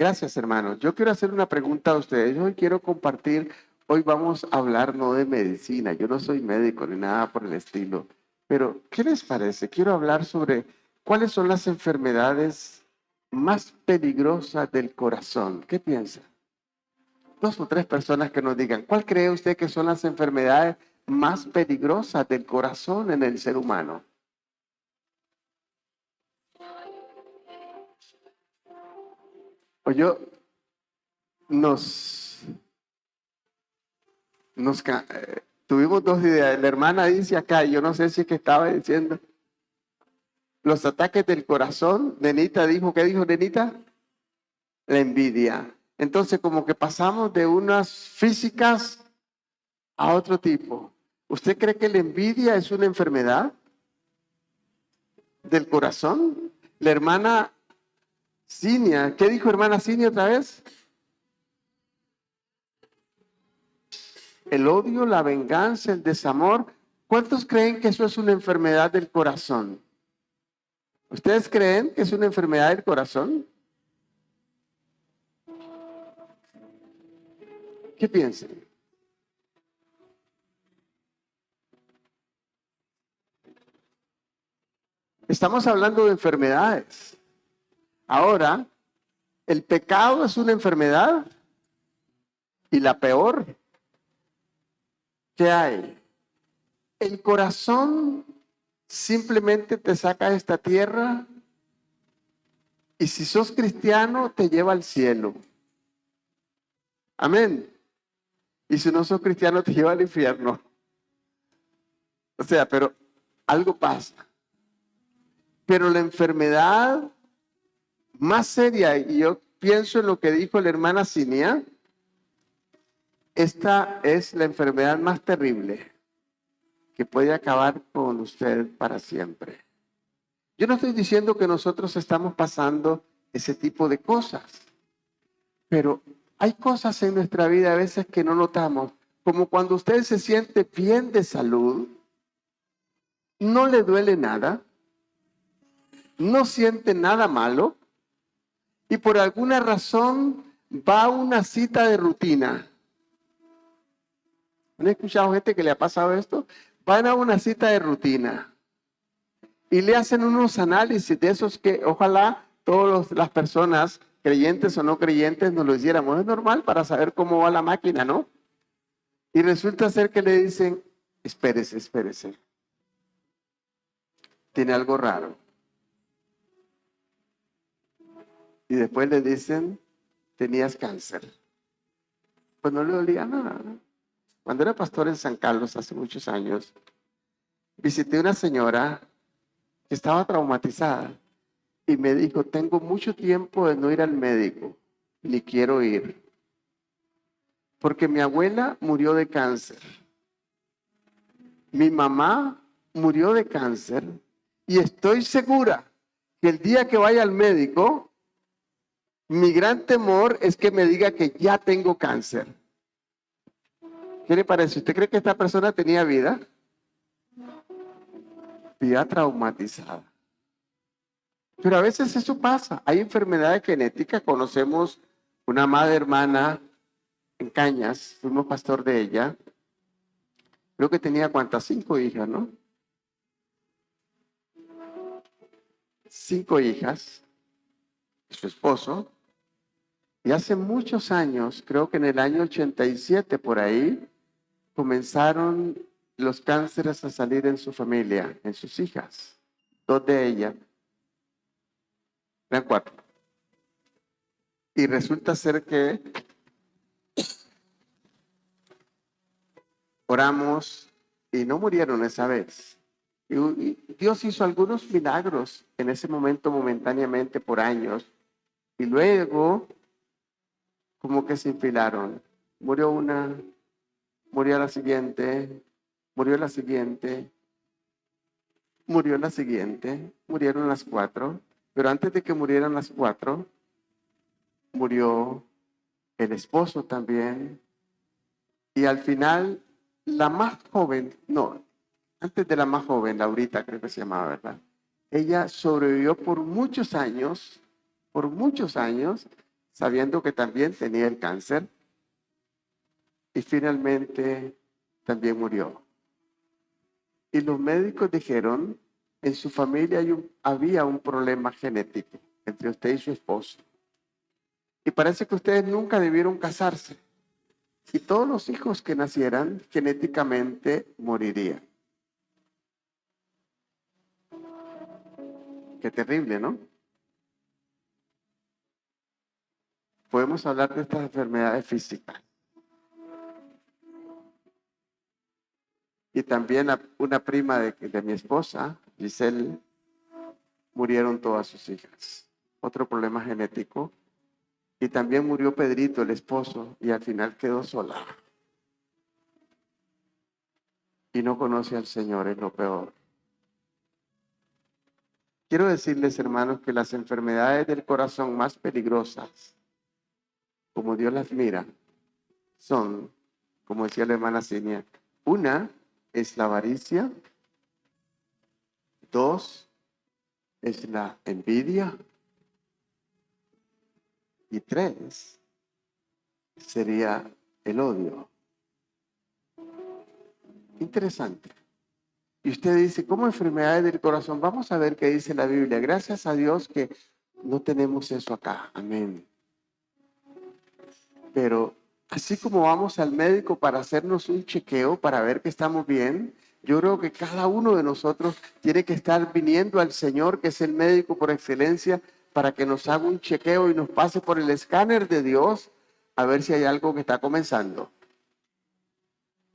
Gracias, hermanos. Yo quiero hacer una pregunta a ustedes. Hoy quiero compartir, hoy vamos a hablar no de medicina. Yo no soy médico ni nada por el estilo. Pero, ¿qué les parece? Quiero hablar sobre cuáles son las enfermedades más peligrosas del corazón. ¿Qué piensa? Dos o tres personas que nos digan, ¿cuál cree usted que son las enfermedades más peligrosas del corazón en el ser humano? O yo, nos, tuvimos dos ideas. La hermana dice acá, yo no sé si es que estaba diciendo, los ataques del corazón. Nenita dijo, ¿qué dijo Nenita? La envidia. Entonces, como que pasamos de unas físicas a otro tipo. ¿Usted cree que la envidia es una enfermedad del corazón? La hermana Cinia, ¿qué dijo hermana Cinia otra vez? El odio, la venganza, el desamor. ¿Cuántos creen que eso es una enfermedad del corazón? ¿Ustedes creen que es una enfermedad del corazón? ¿Qué piensan? Estamos hablando de enfermedades. Ahora, el pecado es una enfermedad y la peor que hay. El corazón simplemente te saca de esta tierra y si sos cristiano te lleva al cielo. Amén. Y si no sos cristiano te lleva al infierno. O sea, pero algo pasa. Pero la enfermedad más seria, y yo pienso en lo que dijo la hermana Cinia, esta es la enfermedad más terrible que puede acabar con usted para siempre. Yo no estoy diciendo que nosotros estamos pasando ese tipo de cosas, pero hay cosas en nuestra vida a veces que no notamos, como cuando usted se siente bien de salud, no le duele nada, no siente nada malo y por alguna razón va a una cita de rutina. ¿Han escuchado gente que le ha pasado esto? Van a una cita de rutina y le hacen unos análisis de esos que ojalá todas las personas, creyentes o no creyentes, nos lo hiciéramos. Es normal para saber cómo va la máquina, ¿no? Y resulta ser que le dicen, espérese, espérese. Tiene algo raro. Y después le dicen, tenías cáncer. Pues no le dolía nada, ¿no? Cuando era pastor en San Carlos hace muchos años, visité una señora que estaba traumatizada y me dijo, tengo mucho tiempo de no ir al médico, ni quiero ir, porque mi abuela murió de cáncer, mi mamá murió de cáncer y estoy segura que el día que vaya al médico, mi gran temor es que me diga que ya tengo cáncer. ¿Qué le parece? ¿Usted cree que esta persona tenía vida? Vida traumatizada. Pero a veces eso pasa. Hay enfermedades genéticas. Conocemos una madre hermana en Cañas. Fuimos pastor de ella. Creo que tenía cuántas, 5 hijas, ¿no? 5 hijas. Su esposo. Y hace muchos años, creo que en el año 87 por ahí, comenzaron los cánceres a salir en su familia, en sus hijas. 2 de ellas. Eran 4. Y resulta ser que oramos y no murieron esa vez. Y Dios hizo algunos milagros en ese momento momentáneamente por años. Y luego como que se infilaron. Murió una, murió la siguiente, murió la siguiente, murió la siguiente, murieron las 4. Pero antes de que murieran las 4, murió el esposo también. Y al final, la más joven, no, antes de la más joven, Laurita creo que se llamaba, ¿verdad? Ella sobrevivió por muchos años, sabiendo que también tenía el cáncer y finalmente también murió. Y los médicos dijeron, en su familia había un problema genético entre usted y su esposo. Y parece que ustedes nunca debieron casarse. Y todos los hijos que nacieran genéticamente morirían. Qué terrible, ¿no? Podemos hablar de estas enfermedades físicas. Y también una prima de mi esposa, Giselle, murieron todas sus hijas. Otro problema genético. Y también murió Pedrito, el esposo, y al final quedó sola. Y no conoce al Señor, es lo peor. Quiero decirles, hermanos, que las enfermedades del corazón más peligrosas, como Dios las mira, son, como decía la hermana Cinia, una es la avaricia, dos es la envidia y tres sería el odio. Interesante. Y usted dice, ¿cómo enfermedades del corazón? Vamos a ver qué dice la Biblia. Gracias a Dios que no tenemos eso acá. Amén. Pero así como vamos al médico para hacernos un chequeo, para ver que estamos bien, yo creo que cada uno de nosotros tiene que estar viniendo al Señor, que es el médico por excelencia, para que nos haga un chequeo y nos pase por el escáner de Dios a ver si hay algo que está comenzando.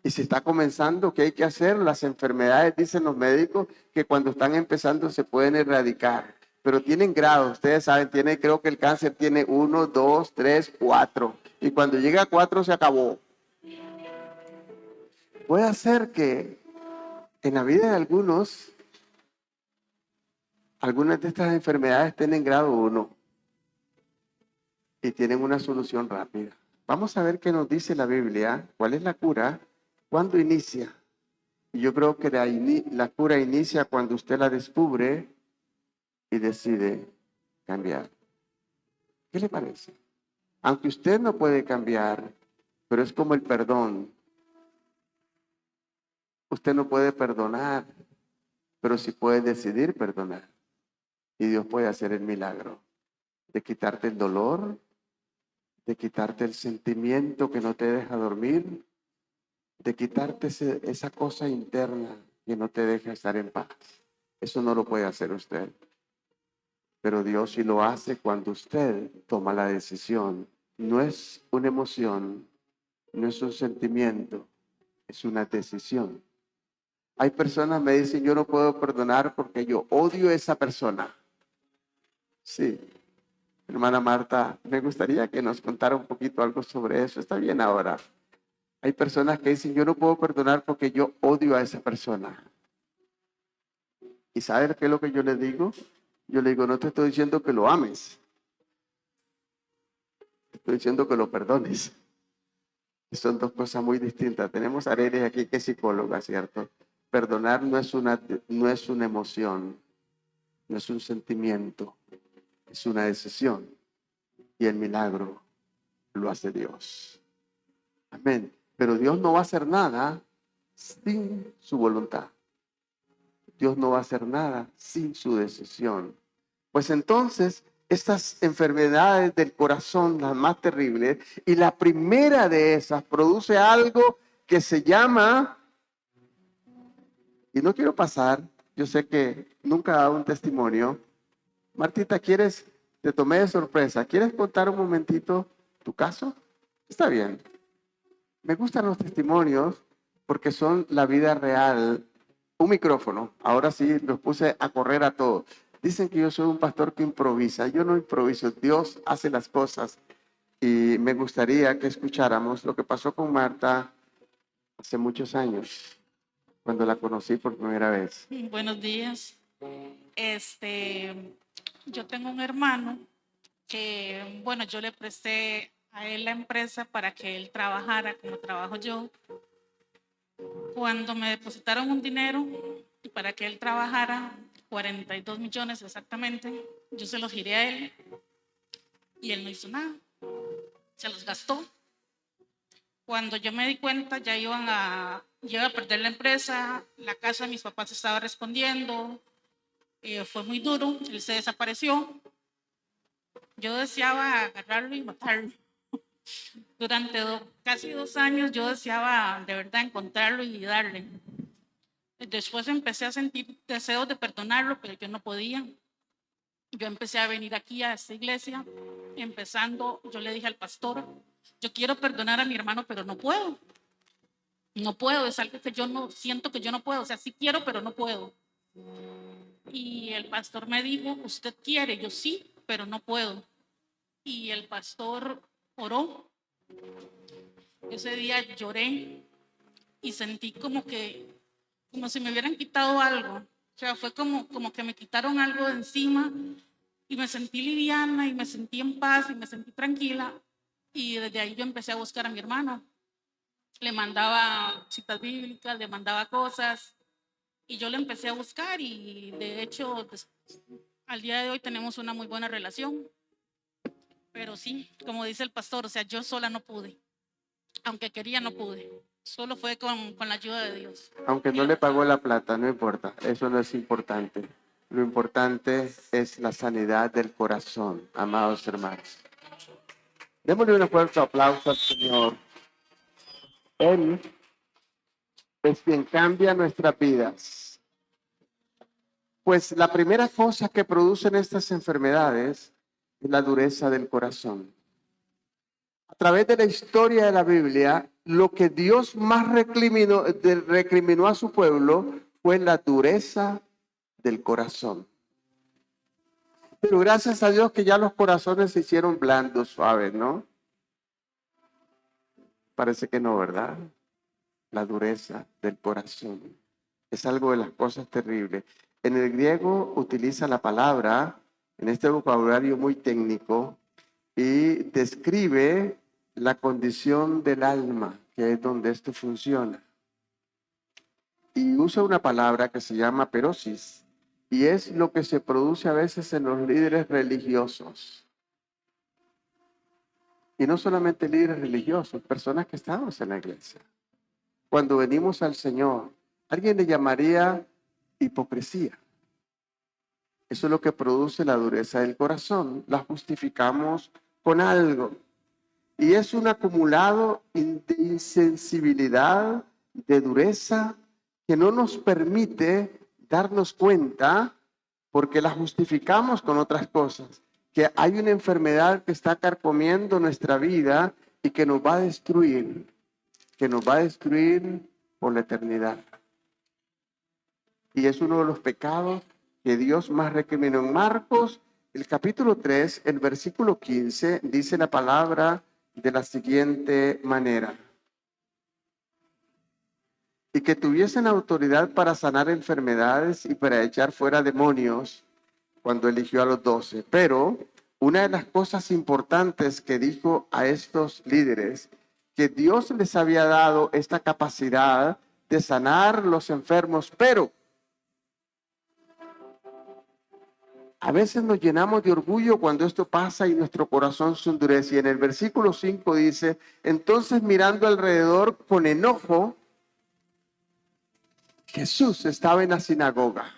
Y si está comenzando, ¿qué hay que hacer? Las enfermedades, dicen los médicos, que cuando están empezando se pueden erradicar, pero tienen grados. Ustedes saben, creo que el cáncer tiene 1, 2, 3, 4. Y cuando llega a 4 se acabó. Puede ser que en la vida de algunas de estas enfermedades estén en grado 1 y tienen una solución rápida. Vamos a ver qué nos dice la Biblia, cuál es la cura, cuándo inicia. Y yo creo que la cura inicia cuando usted la descubre y decide cambiar. ¿Qué le parece? Aunque usted no puede cambiar, pero es como el perdón. Usted no puede perdonar, pero sí puede decidir perdonar. Y Dios puede hacer el milagro de quitarte el dolor, de quitarte el sentimiento que no te deja dormir, de quitarte esa cosa interna que no te deja estar en paz. Eso no lo puede hacer usted. Pero Dios sí lo hace cuando usted toma la decisión. No es una emoción, no es un sentimiento, es una decisión. Hay personas que me dicen, yo no puedo perdonar porque yo odio a esa persona. Sí, hermana Marta, me gustaría que nos contara un poquito algo sobre eso. Está bien ahora. Hay personas que dicen, yo no puedo perdonar porque yo odio a esa persona. ¿Y sabe qué es lo que yo le digo? Yo le digo, no te estoy diciendo que lo ames. Te estoy diciendo que lo perdones. Son dos cosas muy distintas. Tenemos a Arely aquí que es psicóloga, ¿cierto? Perdonar no es una emoción, no es un sentimiento, es una decisión. Y el milagro lo hace Dios. Amén. Pero Dios no va a hacer nada sin su voluntad. Dios no va a hacer nada sin su decisión. Pues entonces, estas enfermedades del corazón, las más terribles, y la primera de esas produce algo que se llama, y no quiero pasar, yo sé que nunca he dado un testimonio. Martita, te tomé de sorpresa, ¿quieres contar un momentito tu caso? Está bien. Me gustan los testimonios porque son la vida real. Un micrófono, ahora sí los puse a correr a todos. Dicen que yo soy un pastor que improvisa. Yo no improviso, Dios hace las cosas. Y me gustaría que escucháramos lo que pasó con Marta hace muchos años, cuando la conocí por primera vez. Buenos días. Yo tengo un hermano que, bueno, yo le presté a él la empresa para que él trabajara como trabajo yo. Cuando me depositaron un dinero para que él trabajara, 42 millones exactamente, yo se los giré a él y él no hizo nada. se los gastó. Cuando yo me di cuenta, ya iba a perder la empresa, la casa de mis papás estaba respondiendo, fue muy duro, él se desapareció. Yo deseaba agarrarlo y matarlo. Durante casi 2 años yo deseaba de verdad encontrarlo y darle. Después empecé a sentir deseos de perdonarlo, pero yo no podía. Yo empecé a venir aquí a esta iglesia, empezando, yo le dije al pastor, yo quiero perdonar a mi hermano, pero no puedo. No puedo, es algo que yo no siento que yo no puedo, o sea, sí quiero, pero no puedo. Y el pastor me dijo, ¿usted quiere? Yo sí, pero no puedo. Y el pastor oró. Ese día lloré y sentí como si me hubieran quitado algo. O sea, fue como que me quitaron algo de encima y me sentí liviana y me sentí en paz y me sentí tranquila. Y desde ahí yo empecé a buscar a mi hermano. Le mandaba citas bíblicas, le mandaba cosas y yo le empecé a buscar y de hecho al día de hoy tenemos una muy buena relación. Pero sí, como dice el pastor, o sea, yo sola no pude. Aunque quería, no pude. Solo fue con la ayuda de Dios. Aunque no le pagó la plata, no importa, eso no es importante. Lo importante es la sanidad del corazón, amados hermanos. Démosle un fuerte aplauso al Señor. Él es quien cambia nuestras vidas. Pues la primera cosa que producen estas enfermedades es la dureza del corazón. A través de la historia de la Biblia, lo que Dios más recriminó a su pueblo fue la dureza del corazón. Pero gracias a Dios que ya los corazones se hicieron blandos, suaves, ¿no? Parece que no, ¿verdad? La dureza del corazón es algo de las cosas terribles. En el griego utiliza la palabra, en este vocabulario muy técnico, y describe la condición del alma, que es donde esto funciona. Y usa una palabra que se llama perosis, y es lo que se produce a veces en los líderes religiosos. Y no solamente líderes religiosos, personas que estamos en la iglesia. Cuando venimos al Señor, alguien le llamaría hipocresía. Eso es lo que produce la dureza del corazón. La justificamos con algo. Y es un acumulado de insensibilidad, de dureza, que no nos permite darnos cuenta, porque la justificamos con otras cosas, que hay una enfermedad que está carcomiendo nuestra vida y que nos va a destruir, por la eternidad. Y es uno de los pecados que Dios más recriminó. En Marcos, el capítulo 3, el versículo 15, dice la palabra de la siguiente manera: y que tuviesen autoridad para sanar enfermedades y para echar fuera demonios, cuando eligió a los 12. Pero una de las cosas importantes que dijo a estos líderes, que Dios les había dado esta capacidad de sanar los enfermos, pero a veces nos llenamos de orgullo cuando esto pasa y nuestro corazón se endurece. Y en el versículo 5 dice: entonces mirando alrededor con enojo, Jesús estaba en la sinagoga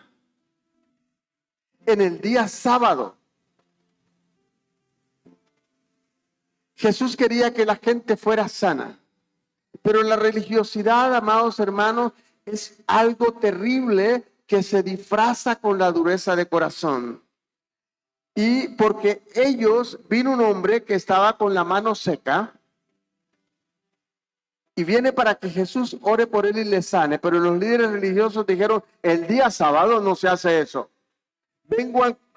en el día sábado. Jesús quería que la gente fuera sana, pero la religiosidad, amados hermanos, es algo terrible que se disfraza con la dureza de corazón. Y porque vino un hombre que estaba con la mano seca y viene para que Jesús ore por él y le sane, pero los líderes religiosos dijeron: el día sábado no se hace eso.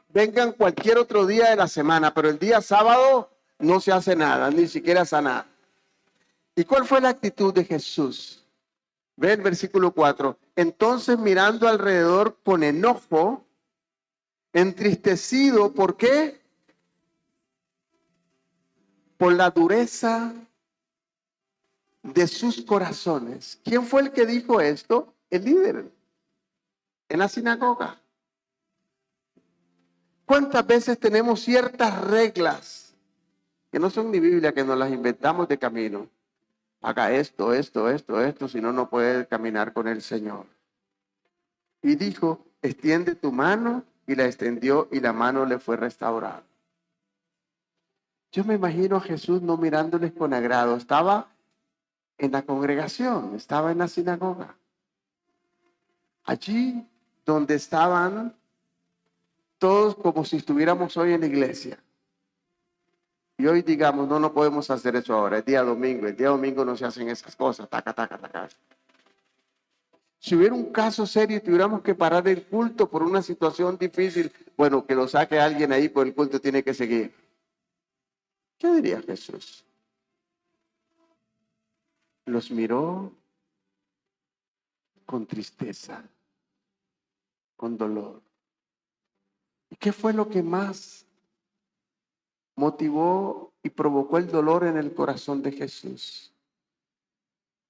Vengan cualquier otro día de la semana, pero el día sábado no se hace nada, ni siquiera sanar. ¿Y cuál fue la actitud de Jesús? Ve el versículo 4. Entonces mirando alrededor con enojo, entristecido, ¿por qué? Por la dureza de sus corazones. ¿Quién fue el que dijo esto? El líder en la sinagoga. ¿Cuántas veces tenemos ciertas reglas que no son ni Biblia, que nos las inventamos de camino. Haga esto, esto, esto, esto, si no, no puede caminar con el Señor. Y dijo, extiende tu mano, y la extendió, y la mano le fue restaurada. Yo me imagino a Jesús no mirándoles con agrado. Estaba en la congregación, estaba en la sinagoga. Allí donde estaban todos como si estuviéramos hoy en la iglesia. Y hoy digamos, no, no podemos hacer eso ahora, es día domingo, el día domingo no se hacen esas cosas, taca, taca, taca. Si hubiera un caso serio y tuviéramos que parar el culto por una situación difícil, bueno, que lo saque alguien ahí, pues el culto tiene que seguir. ¿Qué diría Jesús? Los miró con tristeza, con dolor. ¿Y qué fue lo que más motivó y provocó el dolor en el corazón de Jesús?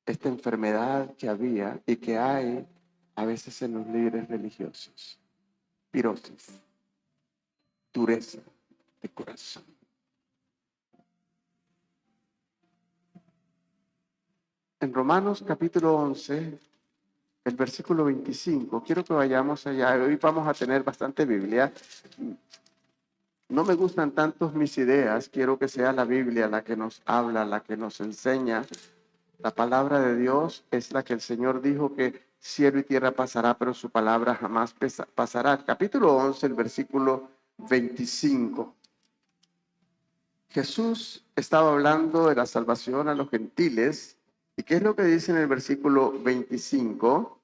Esta enfermedad que había y que hay a veces en los líderes religiosos. Pirosis, dureza de corazón. En Romanos capítulo 11, el versículo 25, quiero que vayamos allá. Hoy vamos a tener bastante Biblia. No me gustan tanto mis ideas, quiero que sea la Biblia la que nos habla, la que nos enseña. La palabra de Dios es la que el Señor dijo que cielo y tierra pasará, pero su palabra jamás pasará. Capítulo 11, el versículo 25. Jesús estaba hablando de la salvación a los gentiles. ¿Y qué es lo que dice en el versículo 25?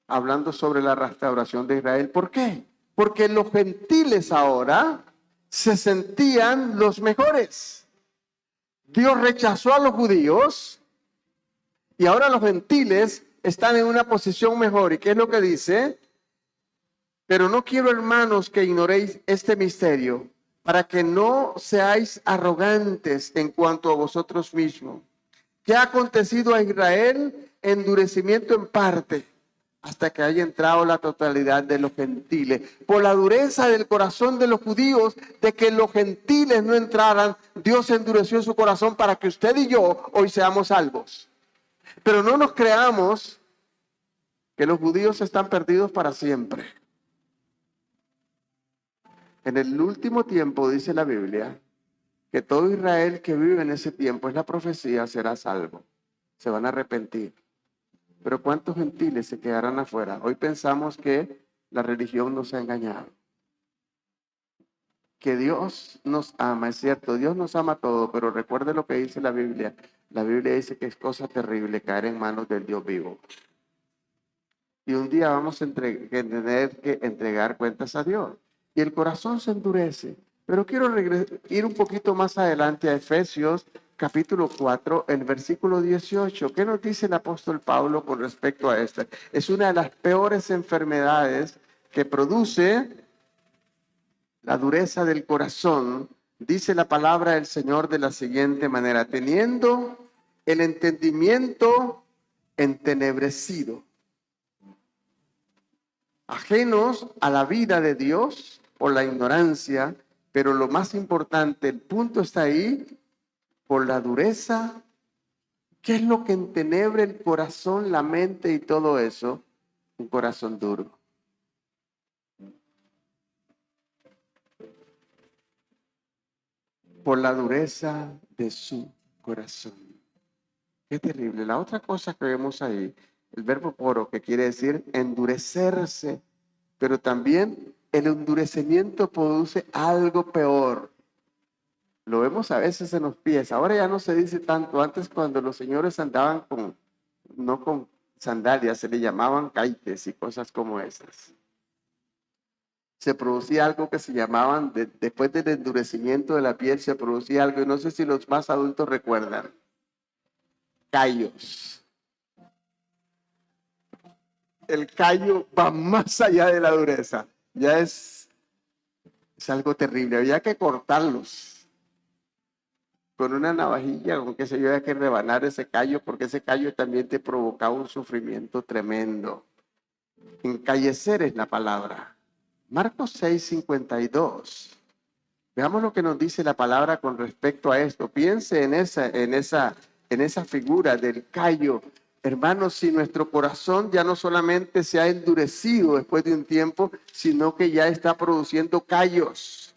Hablando sobre la restauración de Israel. ¿Por qué? Porque los gentiles ahora se sentían los mejores. Dios rechazó a los judíos y ahora los gentiles están en una posición mejor. ¿Y qué es lo que dice? Pero no quiero, hermanos, que ignoréis este misterio, para que no seáis arrogantes en cuanto a vosotros mismos. ¿Qué ha acontecido a Israel? Endurecimiento en parte, hasta que haya entrado la totalidad de los gentiles. Por la dureza del corazón de los judíos, de que los gentiles no entraran, Dios endureció su corazón para que usted y yo hoy seamos salvos. Pero no nos creamos que los judíos están perdidos para siempre. En el último tiempo, dice la Biblia, que todo Israel que vive en ese tiempo, es la profecía, será salvo. Se van a arrepentir. Pero ¿cuántos gentiles se quedarán afuera? Hoy pensamos que la religión nos ha engañado. Que Dios nos ama, es cierto, Dios nos ama todo, pero recuerde lo que dice la Biblia. La Biblia dice que es cosa terrible caer en manos del Dios vivo. Y un día vamos a tener que entregar cuentas a Dios. Y el corazón se endurece. Pero quiero ir un poquito más adelante a Efesios capítulo 4, el versículo 18. ¿Qué nos dice el apóstol Pablo con respecto a esta? Es una de las peores enfermedades que produce la dureza del corazón. Dice la palabra del Señor de la siguiente manera: teniendo el entendimiento entenebrecido, ajenos a la vida de Dios por la ignorancia, pero lo más importante, el punto está ahí, por la dureza. ¿Qué es lo que entenebre el corazón, la mente y todo eso? Un corazón duro. Por la dureza de su corazón. Qué terrible. La otra cosa que vemos ahí, el verbo poro, que quiere decir endurecerse, pero también el endurecimiento produce algo peor. Lo vemos a veces en los pies. Ahora ya no se dice tanto. Antes, cuando los señores andaban no con sandalias, se le llamaban caites y cosas como esas. Se producía algo que se llamaban, después del endurecimiento de la piel, se producía algo, y no sé si los más adultos recuerdan, callos. El callo va más allá de la dureza. Ya es algo terrible. Había que cortarlos con una navajilla, con qué sé yo, había que rebanar ese callo, porque ese callo también te provocaba un sufrimiento tremendo. Encallecer es la palabra. Marcos 6:52. Veamos lo que nos dice la palabra con respecto a esto. Piense en esa figura del callo. Hermanos, si nuestro corazón ya no solamente se ha endurecido después de un tiempo, sino que ya está produciendo callos.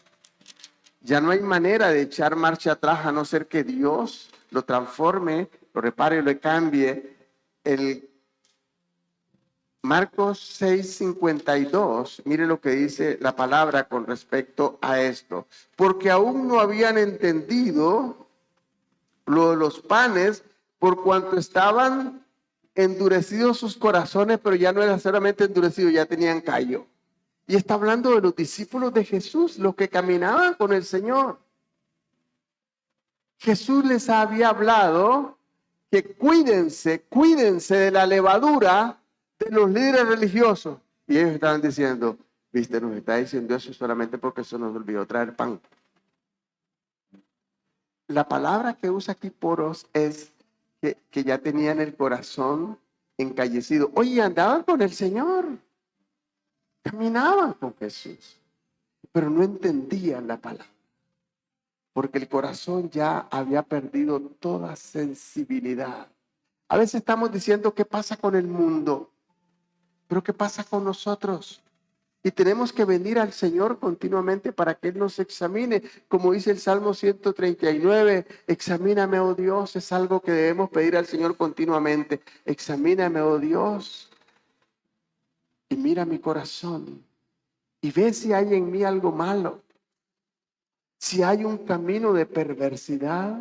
Ya no hay manera de echar marcha atrás a no ser que Dios lo transforme, lo repare, lo cambie. El Marcos 6:52, mire lo que dice la palabra con respecto a esto. Porque aún no habían entendido lo de los panes, por cuanto estaban endurecidos sus corazones, pero ya no era solamente endurecido, ya tenían callo. Y está hablando de los discípulos de Jesús, los que caminaban con el Señor. Jesús les había hablado que cuídense de la levadura de los líderes religiosos. Y ellos estaban diciendo, viste, nos está diciendo eso solamente porque se nos olvidó traer pan. La palabra que usa aquí poros es que ya tenían el corazón encallecido. Oye, andaban con el Señor, caminaban con Jesús, pero no entendían la palabra, porque el corazón ya había perdido toda sensibilidad. A veces estamos diciendo, ¿qué pasa con el mundo? Pero ¿qué pasa con nosotros? Y tenemos que venir al Señor continuamente para que Él nos examine. Como dice el Salmo 139, examíname, oh Dios, es algo que debemos pedir al Señor continuamente. Examíname, oh Dios, y mira mi corazón y ve si hay en mí algo malo, si hay un camino de perversidad,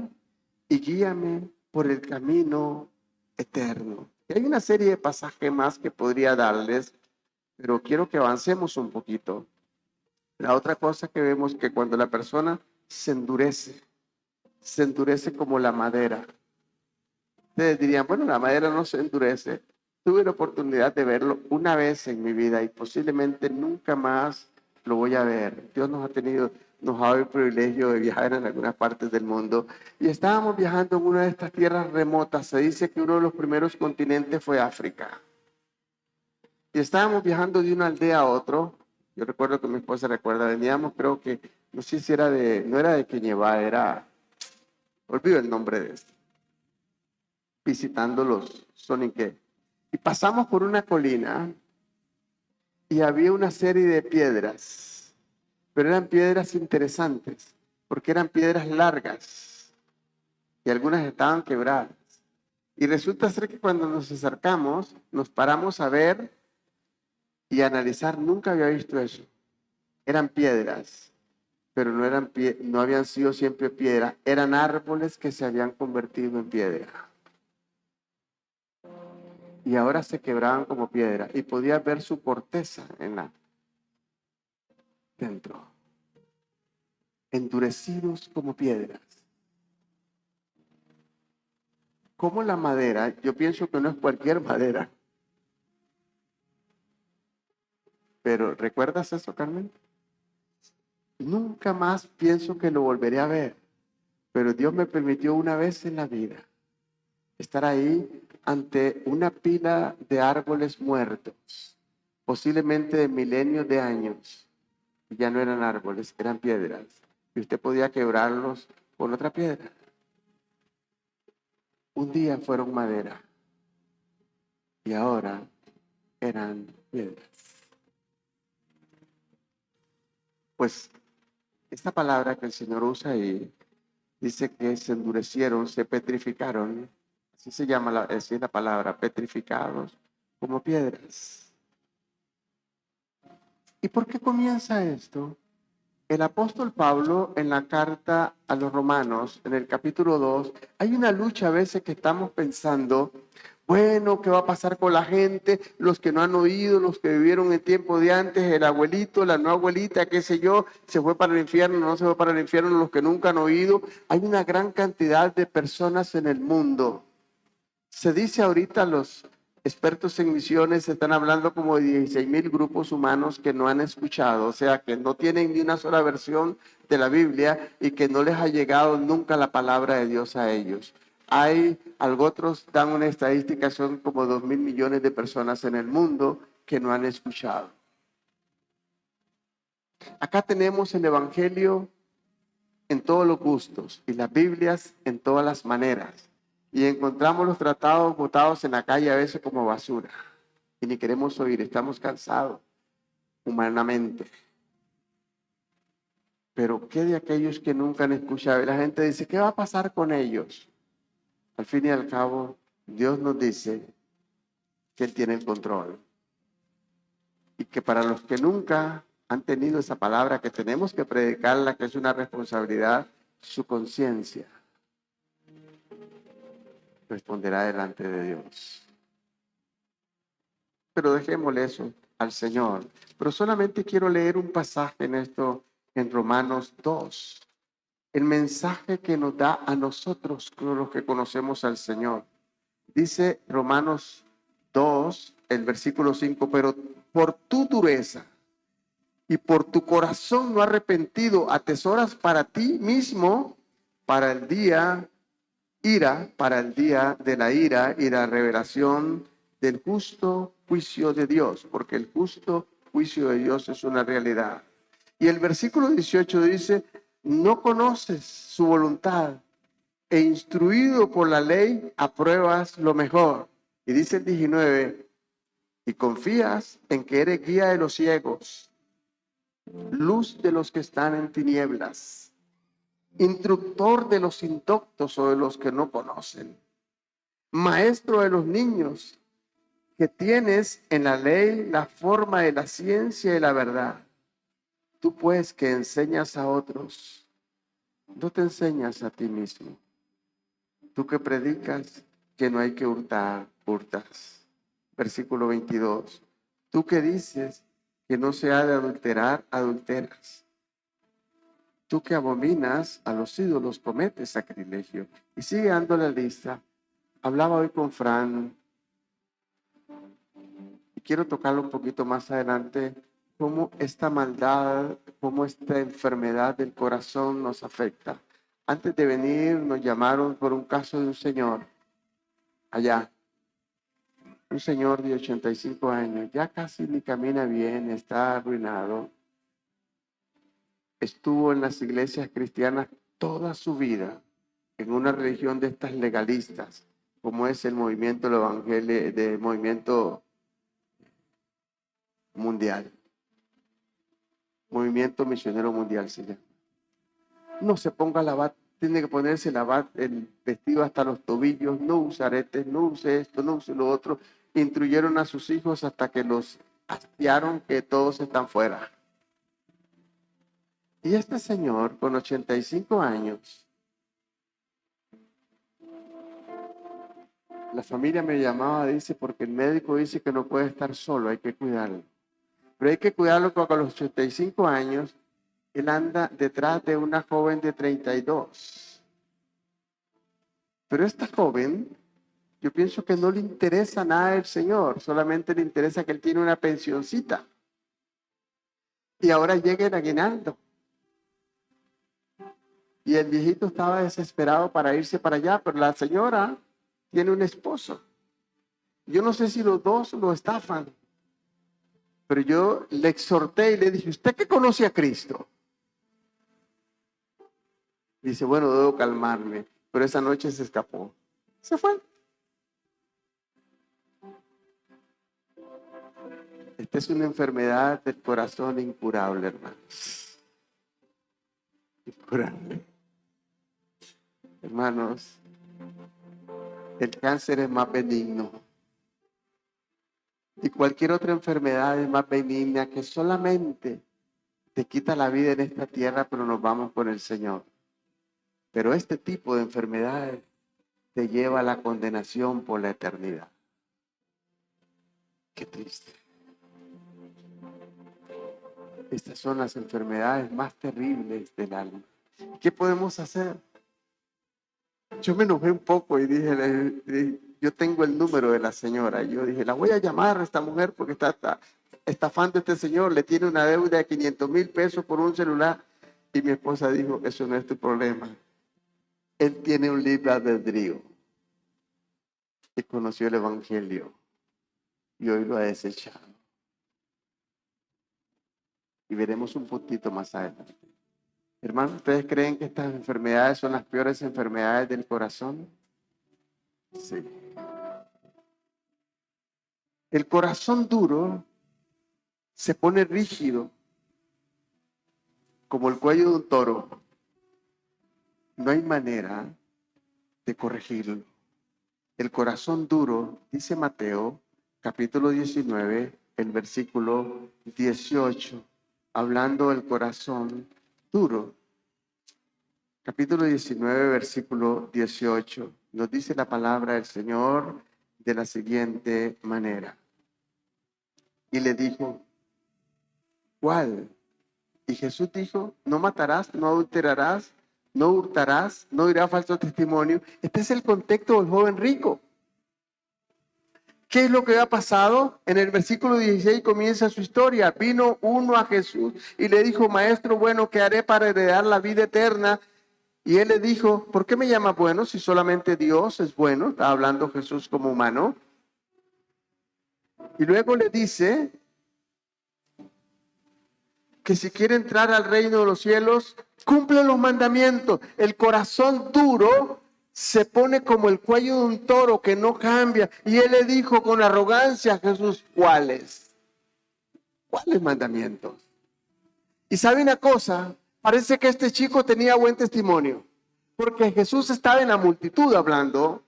y guíame por el camino eterno. Y hay una serie de pasajes más que podría darles, pero quiero que avancemos un poquito. La otra cosa que vemos es que cuando la persona se endurece como la madera. Ustedes dirían, bueno, la madera no se endurece. Tuve la oportunidad de verlo una vez en mi vida y posiblemente nunca más lo voy a ver. Dios nos ha dado el privilegio de viajar en algunas partes del mundo y estábamos viajando en una de estas tierras remotas. Se dice que uno de los primeros continentes fue África. Y estábamos viajando de una aldea a otro. Yo recuerdo que mi esposa recuerda, veníamos, creo que, no sé si era no era de Queñevá, olvido el nombre de esto, visitando los Sonique. Y pasamos por una colina y había una serie de piedras, pero eran piedras interesantes, porque eran piedras largas y algunas estaban quebradas. Y resulta ser que cuando nos acercamos, nos paramos a ver y analizar. Nunca había visto eso. Eran piedras, pero no habían sido siempre piedra, eran árboles que se habían convertido en piedra. Y ahora se quebraban como piedra y podía ver su corteza dentro, endurecidos como piedras. Como la madera, yo pienso que no es cualquier madera. Pero ¿recuerdas eso, Carmen? Nunca más pienso que lo volveré a ver. Pero Dios me permitió una vez en la vida estar ahí ante una pila de árboles muertos, posiblemente de milenios de años. Y ya no eran árboles, eran piedras. Y usted podía quebrarlos con otra piedra. Un día fueron madera y ahora eran piedras. Pues esta palabra que el Señor usa ahí dice que se endurecieron, se petrificaron. Así se llama, así es la palabra, petrificados como piedras. ¿Y por qué comienza esto? El apóstol Pablo en la carta a los Romanos, en el capítulo 2, hay una lucha a veces que estamos pensando, bueno, ¿qué va a pasar con la gente? Los que no han oído, los que vivieron en tiempo de antes, el abuelito, la no abuelita, qué sé yo, se fue para el infierno, no se fue para el infierno, los que nunca han oído. Hay una gran cantidad de personas en el mundo. Se dice ahorita, los expertos en misiones están hablando como de 16,000 grupos humanos que no han escuchado, o sea, que no tienen ni una sola versión de la Biblia y que no les ha llegado nunca la palabra de Dios a ellos. Otros dan una estadística, son como 2,000 millones de personas en el mundo que no han escuchado. Acá tenemos el Evangelio en todos los gustos y las Biblias en todas las maneras. Y encontramos los tratados botados en la calle a veces como basura. Y ni queremos oír, estamos cansados humanamente. Pero ¿qué de aquellos que nunca han escuchado? Y la gente dice, ¿qué va a pasar con ellos? Al fin y al cabo, Dios nos dice que Él tiene el control. Y que para los que nunca han tenido esa palabra, que tenemos que predicarla, que es una responsabilidad, su conciencia responderá delante de Dios. Pero dejémosle eso al Señor. Pero solamente quiero leer un pasaje en esto, en Romanos 2. El mensaje que nos da a nosotros, los que conocemos al Señor. Dice Romanos 2, el versículo 5, pero por tu dureza y por tu corazón no arrepentido, atesoras para ti mismo, para el día para el día de la ira y la revelación del justo juicio de Dios, porque el justo juicio de Dios es una realidad. Y el versículo 18 dice, no conoces su voluntad e instruido por la ley apruebas lo mejor. Y dice el 19, y confías en que eres guía de los ciegos, luz de los que están en tinieblas, instructor de los indoctos o de los que no conocen, maestro de los niños, que tienes en la ley la forma de la ciencia y la verdad. Tú pues que enseñas a otros, no te enseñas a ti mismo. Tú que predicas que no hay que hurtar, hurtas. Versículo 22. Tú que dices que no se ha de adulterar, adulteras. Tú que abominas a los ídolos, cometes sacrilegio. Y sigue dando la lista. Hablaba hoy con Fran y quiero tocarlo un poquito más adelante, cómo esta maldad, cómo esta enfermedad del corazón nos afecta. Antes de venir nos llamaron por un caso de un señor allá, un señor de 85 años, ya casi ni camina bien, está arruinado. Estuvo en las iglesias cristianas toda su vida, en una religión de estas legalistas, como es el movimiento, el evangelio, del movimiento mundial, movimiento misionero mundial se llama. No se ponga la bata, tiene que ponerse el vestido hasta los tobillos, no use aretes, no use esto, no use lo otro. Instruyeron a sus hijos hasta que los hastiaron que todos están fuera. Y este señor, con 85 años, la familia me llamaba, dice, porque el médico dice que no puede estar solo, hay que cuidarlo. Pero hay que cuidarlo porque a los 85 años, él anda detrás de una joven de 32. Pero esta joven, yo pienso que no le interesa nada del Señor, solamente le interesa que él tiene una pensioncita. Y ahora llega el aguinaldo. Y el viejito estaba desesperado para irse para allá, pero la señora tiene un esposo. Yo no sé si los dos lo estafan, pero yo le exhorté y le dije, ¿usted qué conoce a Cristo? Dice, bueno, debo calmarme, pero esa noche se escapó. Se fue. Esta es una enfermedad del corazón incurable, hermanos. Incurable. Hermanos, el cáncer es más benigno. Y cualquier otra enfermedad es más benigna que solamente te quita la vida en esta tierra, pero nos vamos con el Señor. Pero este tipo de enfermedades te lleva a la condenación por la eternidad. Qué triste. Estas son las enfermedades más terribles del alma. ¿Qué podemos hacer? Yo me enojé un poco y dije, yo tengo el número de la señora. Y yo dije, la voy a llamar a esta mujer porque está estafando a este señor. Le tiene una deuda de 500,000 pesos por un celular. Y mi esposa dijo, eso no es tu problema. Él tiene un libre albedrío. Y conoció el evangelio. Y hoy lo ha desechado. Y veremos un poquito más adelante. Hermanos, ¿ustedes creen que estas enfermedades son las peores enfermedades del corazón? Sí. El corazón duro se pone rígido como el cuello de un toro. No hay manera de corregirlo. El corazón duro, dice Mateo, capítulo 19, el versículo 18, hablando del corazón duro. Capítulo 19, versículo 18, nos dice la palabra del Señor de la siguiente manera. Y le dijo, ¿cuál? Y Jesús dijo, no matarás, no adulterarás, no hurtarás, no dirás falso testimonio. Este es el contexto del joven rico. ¿Qué es lo que ha pasado? En el versículo 16 comienza su historia. Vino uno a Jesús y le dijo, maestro bueno, ¿qué haré para heredar la vida eterna? Y él le dijo, ¿por qué me llamas bueno si solamente Dios es bueno? Está hablando Jesús como humano. Y luego le dice que si quiere entrar al reino de los cielos, cumple los mandamientos. El corazón duro se pone como el cuello de un toro que no cambia. Y él le dijo con arrogancia a Jesús, ¿cuáles? ¿Cuáles mandamientos? Y sabe una cosa, parece que este chico tenía buen testimonio, porque Jesús estaba en la multitud hablando,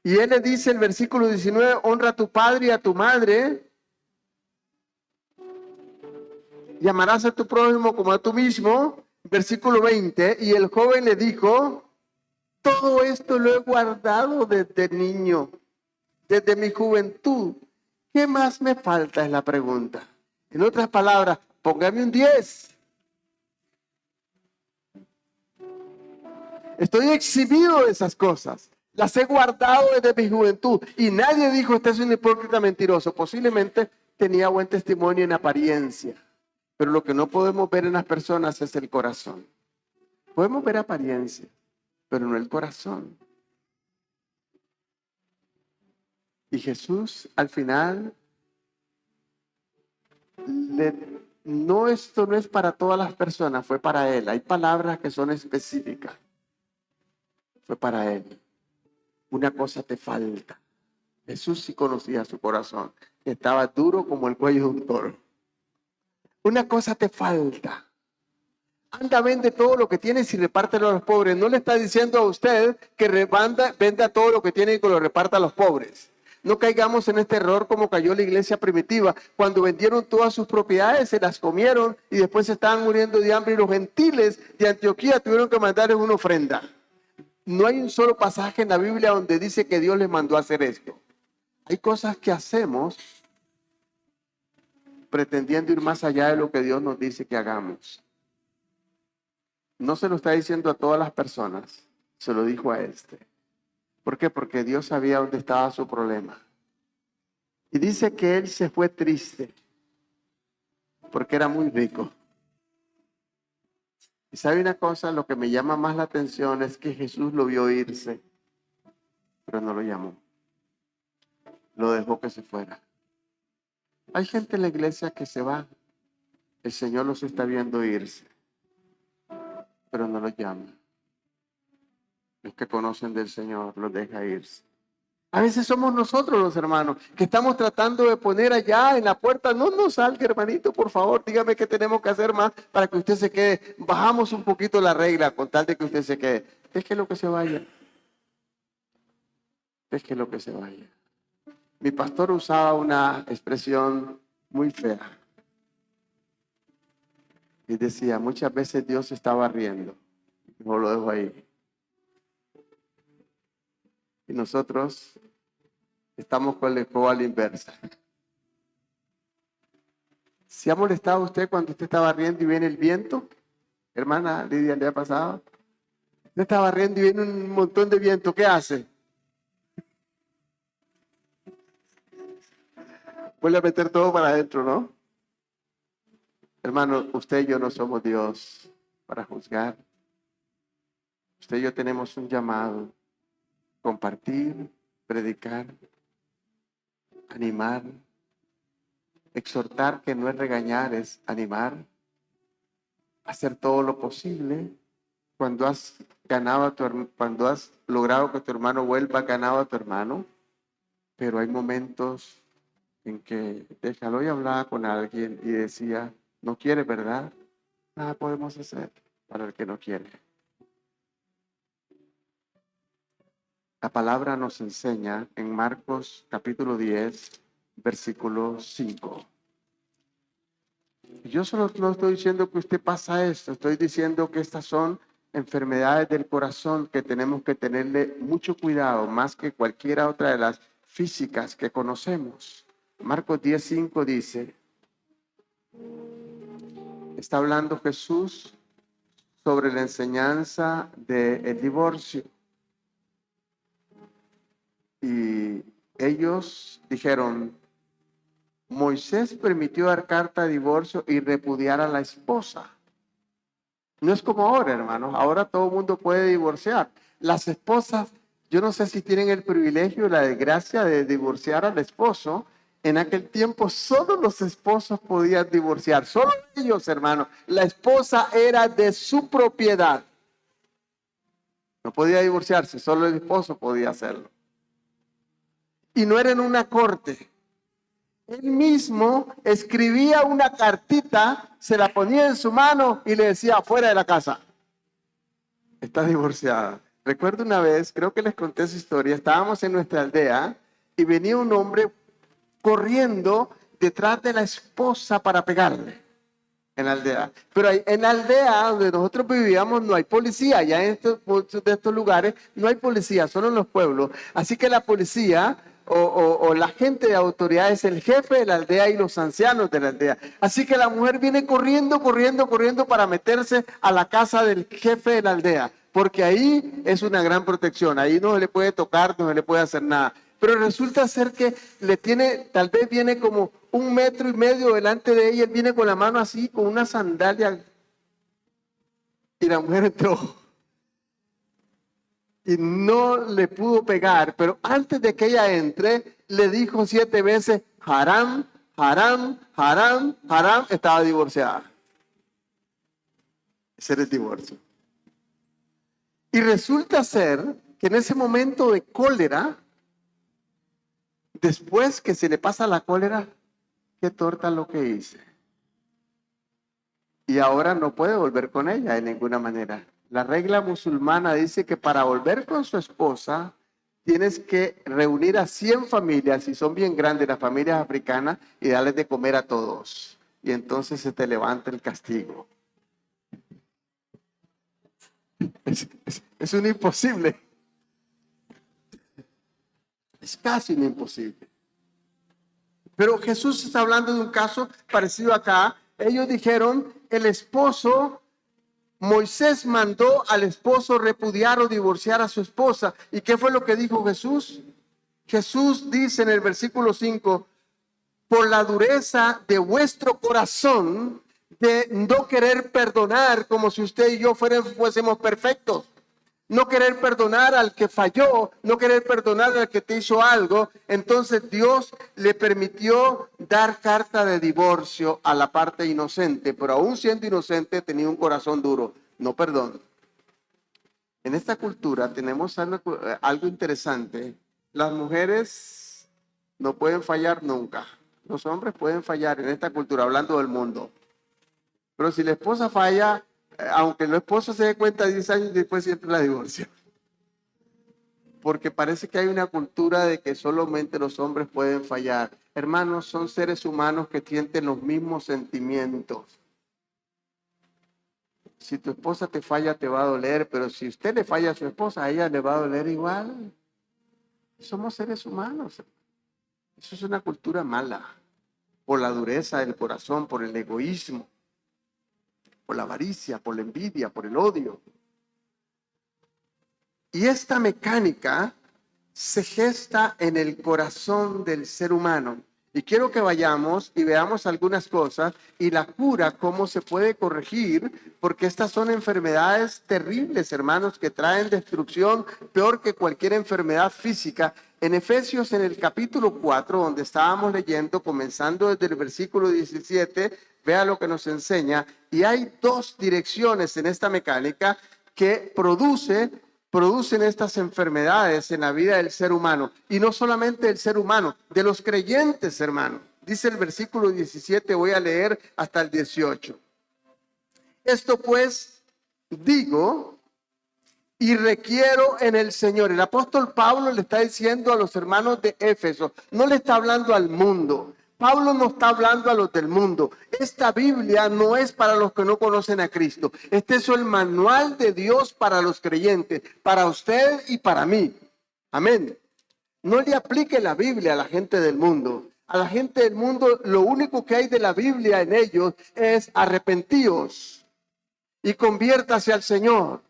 y él le dice en el versículo 19, honra a tu padre y a tu madre, y amarás a tu prójimo como a tú mismo. Versículo 20, y el joven le dijo, todo esto lo he guardado desde niño, desde mi juventud. ¿Qué más me falta? Es la pregunta. En otras palabras, póngame un 10. Estoy exhibido de esas cosas. Las he guardado desde mi juventud. Y nadie dijo, este es un hipócrita mentiroso. Posiblemente tenía buen testimonio en apariencia. Pero lo que no podemos ver en las personas es el corazón. Podemos ver apariencia, pero no el corazón. Y Jesús al final, no, esto no es para todas las personas, fue para él. Hay palabras que son específicas. Fue para él. Una cosa te falta. Jesús sí conocía su corazón. Estaba duro como el cuello de un toro. Una cosa te falta. Anda, vende todo lo que tienes y repártelo a los pobres. No le está diciendo a usted que venda todo lo que tiene y que lo reparta a los pobres. No caigamos en este error como cayó la iglesia primitiva. Cuando vendieron todas sus propiedades, se las comieron y después se estaban muriendo de hambre y los gentiles de Antioquía tuvieron que mandarles una ofrenda. No hay un solo pasaje en la Biblia donde dice que Dios les mandó a hacer esto. Hay cosas que hacemos pretendiendo ir más allá de lo que Dios nos dice que hagamos. No se lo está diciendo a todas las personas, se lo dijo a este. ¿Por qué? Porque Dios sabía dónde estaba su problema. Y dice que él se fue triste, porque era muy rico. Y sabe una cosa, lo que me llama más la atención es que Jesús lo vio irse, pero no lo llamó. Lo dejó que se fuera. Hay gente en la iglesia que se va. El Señor los está viendo irse, pero no los llama. Los que conocen del Señor los deja irse. A veces somos nosotros los hermanos que estamos tratando de poner allá en la puerta, no nos salga hermanito, por favor, dígame qué tenemos que hacer más para que usted se quede. Bajamos un poquito la regla con tal de que usted se quede. Déjelo que se vaya. Déjelo que se vaya. Mi pastor usaba una expresión muy fea. Y decía, muchas veces Dios estaba riendo. No lo dejo ahí. Y nosotros estamos con la escoba a la inversa. ¿Se ha molestado usted cuando usted estaba riendo y viene el viento? Hermana Lidia, ¿le ha pasado? Usted estaba riendo y viene un montón de viento. ¿Qué hace? Vuelve a meter todo para adentro, ¿no? Hermano, usted y yo no somos Dios para juzgar. Usted y yo tenemos un llamado. Compartir, predicar, animar, exhortar, que no es regañar, es animar. hacer todo lo posible. Cuando has cuando has logrado que tu hermano vuelva, has ganado a tu hermano. Pero hay momentos en que déjalo y hablaba con alguien y decía, no quiere, ¿verdad? Nada podemos hacer para el que no quiere. La palabra nos enseña en Marcos capítulo 10, versículo 5. Yo solo no estoy diciendo que usted pasa esto, estoy diciendo que estas son enfermedades del corazón que tenemos que tenerle mucho cuidado, más que cualquiera otra de las físicas que conocemos. Marcos 10:5 dice, está hablando Jesús sobre la enseñanza del divorcio. Y ellos dijeron, Moisés permitió dar carta de divorcio y repudiar a la esposa. No es como ahora, hermanos. Ahora todo el mundo puede divorciar. Las esposas, yo no sé si tienen el privilegio, la desgracia de divorciar al esposo. En aquel tiempo solo los esposos podían divorciar. Solo ellos, hermanos. La esposa era de su propiedad. No podía divorciarse, solo el esposo podía hacerlo. Y no era en una corte. Él mismo escribía una cartita, se la ponía en su mano y le decía, fuera de la casa. Está divorciada. Recuerdo una vez, creo que les conté esa historia, estábamos en nuestra aldea y venía un hombre corriendo detrás de la esposa para pegarle en la aldea. Pero en la aldea donde nosotros vivíamos no hay policía, ya en muchos de estos lugares no hay policía, solo en los pueblos. Así que la policía o la gente de autoridad es el jefe de la aldea y los ancianos de la aldea. Así que la mujer viene corriendo para meterse a la casa del jefe de la aldea, porque ahí es una gran protección, ahí no se le puede tocar, no se le puede hacer nada. Pero resulta ser que tal vez viene como 1,5 metros delante de ella, él viene con la mano así, con una sandalia, y la mujer entró. Y no le pudo pegar, pero antes de que ella entre, le dijo 7 veces, haram, haram, haram, haram, estaba divorciada. Ese era el divorcio. Y resulta ser que en ese momento de cólera, después que se le pasa la cólera, qué torta lo que hice. Y ahora no puede volver con ella de ninguna manera. La regla musulmana dice que para volver con su esposa tienes que reunir a 100 familias, si son bien grandes las familias africanas, y darles de comer a todos. Y entonces se te levanta el castigo. Es un imposible. Es casi un imposible. Pero Jesús está hablando de un caso parecido acá. Ellos dijeron, el esposo, Moisés mandó al esposo repudiar o divorciar a su esposa. ¿Y qué fue lo que dijo Jesús? Jesús dice en el versículo 5, por la dureza de vuestro corazón, de no querer perdonar como si usted y yo fuésemos perfectos. No querer perdonar al que falló, no querer perdonar al que te hizo algo. Entonces Dios le permitió dar carta de divorcio a la parte inocente, pero aún siendo inocente tenía un corazón duro. No perdón. En esta cultura tenemos algo interesante. Las mujeres no pueden fallar nunca. Los hombres pueden fallar en esta cultura, hablando del mundo. Pero si la esposa falla, aunque el esposo se dé cuenta 10 años después, siempre la divorcia. Porque parece que hay una cultura de que solamente los hombres pueden fallar. Hermanos, son seres humanos que sienten los mismos sentimientos. Si tu esposa te falla, te va a doler, pero si usted le falla a su esposa, a ella le va a doler igual. Somos seres humanos. Eso es una cultura mala, por la dureza del corazón, por el egoísmo, por la avaricia, por la envidia, por el odio. Y esta mecánica se gesta en el corazón del ser humano. Y quiero que vayamos y veamos algunas cosas y la cura, cómo se puede corregir, porque estas son enfermedades terribles, hermanos, que traen destrucción peor que cualquier enfermedad física. En Efesios, en el capítulo 4, donde estábamos leyendo, comenzando desde el versículo 17, Vea lo que nos enseña. Y hay dos direcciones en esta mecánica que producen estas enfermedades en la vida del ser humano. Y no solamente del ser humano, de los creyentes, hermano. Dice el versículo 17, voy a leer hasta el 18. Esto pues digo y requiero en el Señor. El apóstol Pablo le está diciendo a los hermanos de Éfeso, no le está hablando al mundo. Pablo no está hablando a los del mundo. Esta Biblia no es para los que no conocen a Cristo. Este es el manual de Dios para los creyentes, para usted y para mí. Amén. No le aplique la Biblia a la gente del mundo. A la gente del mundo lo único que hay de la Biblia en ellos es arrepentíos y conviértase al Señor,